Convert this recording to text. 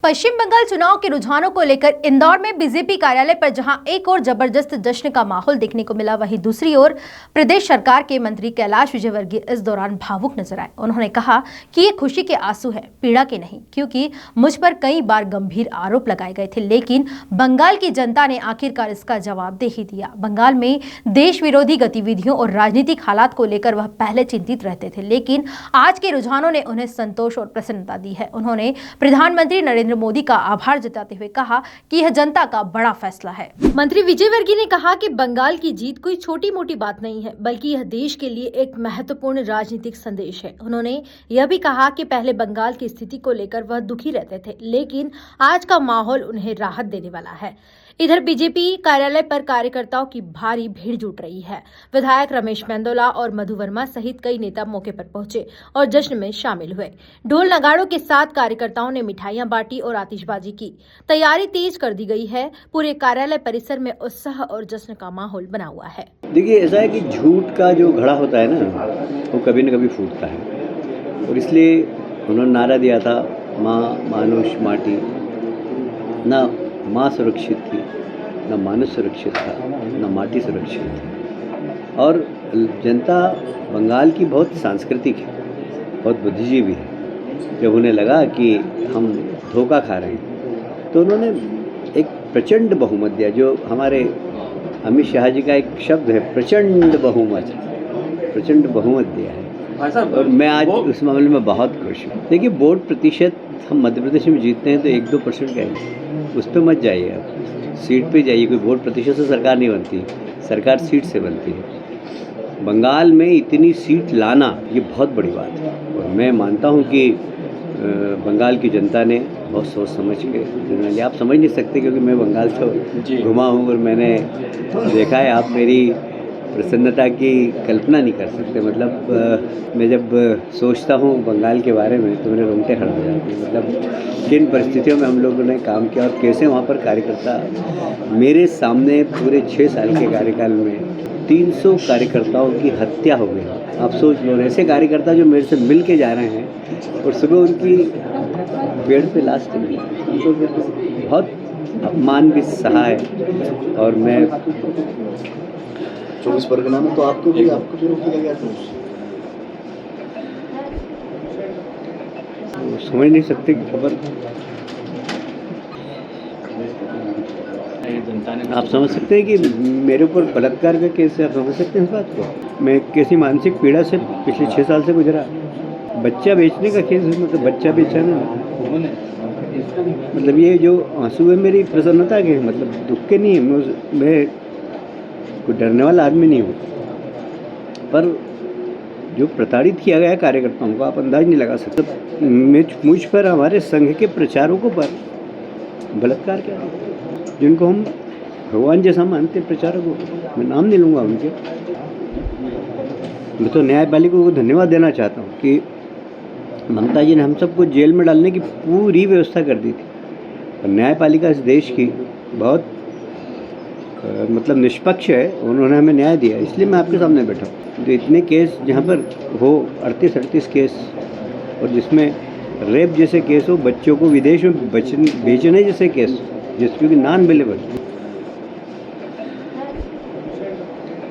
पश्चिम बंगाल चुनाव के रुझानों को लेकर इंदौर में बीजेपी कार्यालय पर जहां एक ओर जबरदस्त जश्न का माहौल देखने को मिला, वहीं दूसरी ओर प्रदेश सरकार के मंत्री कैलाश विजयवर्गीय इस दौरान भावुक नजर आए। उन्होंने कहा कि ये खुशी के आंसू हैं, पीड़ा के नहीं, क्योंकि मुझ पर कई बार गंभीर आरोप लगाए गए थे, लेकिन बंगाल की जनता ने आखिरकार इसका जवाब दे ही दिया। बंगाल में देश विरोधी गतिविधियों और राजनीतिक हालात को लेकर वह पहले चिंतित रहते थे, लेकिन आज के रुझानों ने उन्हें संतोष और प्रसन्नता दी है। उन्होंने प्रधानमंत्री नरेंद्र मोदी का आभार जताते हुए कहा कि यह जनता का बड़ा फैसला है। मंत्री विजयवर्गीय ने कहा कि बंगाल की जीत कोई छोटी मोटी बात नहीं है, बल्कि यह देश के लिए एक महत्वपूर्ण राजनीतिक संदेश है। उन्होंने यह भी कहा कि पहले बंगाल की स्थिति को लेकर वह दुखी रहते थे, लेकिन आज का माहौल उन्हें राहत देने वाला है। इधर बीजेपी कार्यालय पर कार्यकर्ताओं की भारी भीड़ जुट रही है। विधायक रमेश मेंदोला और मधु वर्मा सहित कई नेता मौके पर पहुंचे और जश्न में शामिल हुए। ढोल नगाड़ों के साथ कार्यकर्ताओं ने मिठाइयां बांटी और आतिशबाजी की। तैयारी तेज कर दी गई है। पूरे कार्यालय परिसर में उत्साह और जश्न का माहौल बना हुआ है। देखिए, ऐसा है कि झूठ का जो घड़ा होता है ना, वो कभी न कभी फूटता है, और इसलिए उन्होंने नारा दिया था, माँ मानुष माटी। ना माँ सुरक्षित थी, ना मानुष सुरक्षित था, ना माटी सुरक्षित थी। और जनता बंगाल की बहुत सांस्कृतिक है, बहुत बुद्धिजीवी है। जब उन्हें लगा कि हम धोखा खा रहे हैं, तो उन्होंने एक प्रचंड बहुमत दिया। जो हमारे अमित शाह जी का एक शब्द है, प्रचंड बहुमत, प्रचंड बहुमत दिया है। और मैं आज उस मामले में बहुत खुश हूँ। देखिए, वोट प्रतिशत हम मध्य प्रदेश में जीतते हैं तो 1-2% का है, उस पर मत जाइए, आप सीट पे जाइए। कोई वोट प्रतिशत से सरकार नहीं बनती, सरकार सीट से बनती है। बंगाल में इतनी सीट लाना ये बहुत बड़ी बात है, और मैं मानता हूँ कि बंगाल की जनता ने बहुत सोच समझ के निर्णय लिया। आप समझ नहीं सकते, क्योंकि मैं बंगाल तो घुमा हूँ और मैंने देखा है। आप मेरी प्रसन्नता की कल्पना नहीं कर सकते। मतलब मैं जब सोचता हूँ बंगाल के बारे में तो मेरे रोंगटे खड़े हो जाते हैं। मतलब किन परिस्थितियों में हम लोगों ने काम किया और कैसे वहाँ पर कार्यकर्ता मेरे सामने पूरे 6 साल के कार्यकाल में 300 कार्यकर्ताओं की हत्या हो गई। आप सोच लो, ऐसे कार्यकर्ता जो मेरे से मिल के जा रहे हैं और सुबह उनकी पेड़ पे लाश चली, उनको बहुत अपमान भी सहा है। और मैं 24 परगना में तो आपको भी रोक दिया गया था। समझ नहीं सकते कि खबर आप समझ सकते हैं कि मेरे ऊपर बलात्कार का केस है। आप समझ सकते हैं इस बात को। मैं कैसी मानसिक पीड़ा से पिछले 6 साल से गुजरा। बच्चा बेचने का केस है, मतलब बच्चा बेचा ना, मतलब ये जो आंसू है मेरी प्रसन्नता के, मतलब दुख के नहीं है। मैं कोई डरने वाला आदमी नहीं हूँ, पर जो प्रताड़ित किया गया कार्यकर्ताओं को आप अंदाज नहीं लगा सकते। मुझ पर, हमारे संघ के प्रचारकों पर बलात्कार किया, जिनको हम भगवान जैसा मानते प्रचारकों, मैं नाम नहीं लूँगा उनके। मैं तो न्यायपालिका को धन्यवाद देना चाहता हूँ कि ममता जी ने हम सबको जेल में डालने की पूरी व्यवस्था कर दी थी, और न्यायपालिका इस देश की बहुत मतलब निष्पक्ष है। उन्होंने हमें न्याय दिया, इसलिए मैं आपके सामने बैठा हूँ। तो इतने केस जहाँ पर हो, 38 केस, और जिसमें रेप जैसे केस हो, बच्चों को विदेश में बेचने जैसे केस, जिसकी नॉन अवेलेबल,